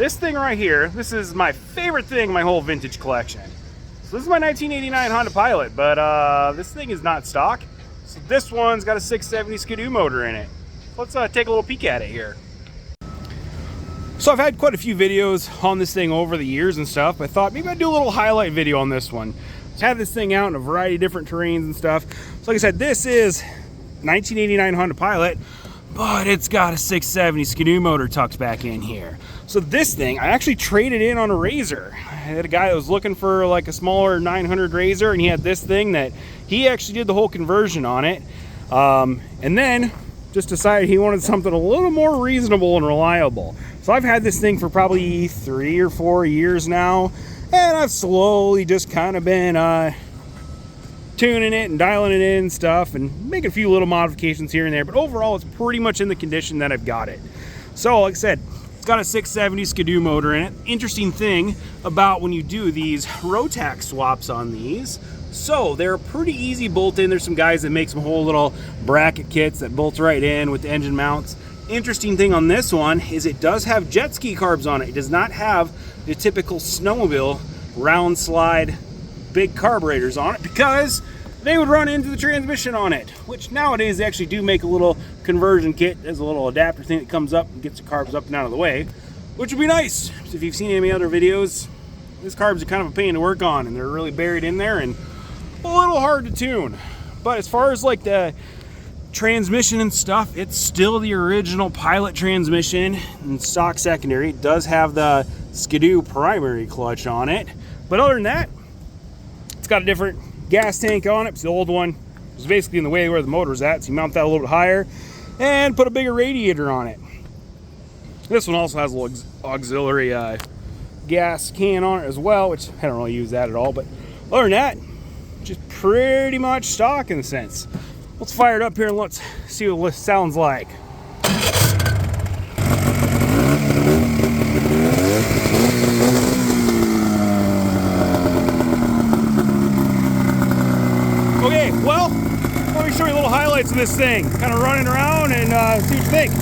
this thing right here, this is my favorite thing in my whole vintage collection. So this is my 1989 Honda Pilot, but this thing is not stock. So this one's got a 670 Skidoo motor in it. Let's take a little peek at it here. So I've had quite a few videos on this thing over the years and stuff. I thought maybe I'd do a little highlight video on this one. I've had this thing out in a variety of different terrains and stuff. So like I said, this is 1989 Honda Pilot, but it's got a 670 Skidoo motor tucked back in here. So this thing, I actually traded in on a Razor. I had a guy that was looking for like a smaller 900 Razor, and he had this thing that he actually did the whole conversion on it. And then just decided he wanted something a little more reasonable and reliable. So I've had this thing for probably 3 or 4 years now, and I've slowly just kind of been tuning it and dialing it in and stuff and making a few little modifications here and there, but overall it's pretty much in the condition that I've got it. So like I said, it's got a 670 Skidoo motor in it. Interesting thing about when you do these Rotax swaps on these, so they're pretty easy bolt in. There's some guys that make some whole little bracket kits that bolts right in with the engine mounts. Interesting thing on this one is it does have jet ski carbs on it. It does not have the typical Snowmobile round slide big carburetors on it, because they would run into the transmission on it, which nowadays they actually do make a little conversion kit. There's a little adapter thing that comes up and gets the carbs up and out of the way, which would be nice. So if you've seen any other videos, these carbs are kind of a pain to work on, and they're really buried in there and a little hard to tune. But as far as like the transmission and stuff, it's still the original Pilot transmission and stock secondary. It does have the Skidoo primary clutch on it, but other than that, it's got a different gas tank on it. It's the old one was basically in the way where the motor's at, so you mount that a little bit higher and put a bigger radiator on it. This one also has a little auxiliary gas can on it as well, which I don't really use that at all, but other than that, just pretty much stock in a sense. Let's fire it up here and let's see what it sounds like. Okay, well, let me show you little highlights of this thing. Kind of running around and see what you think.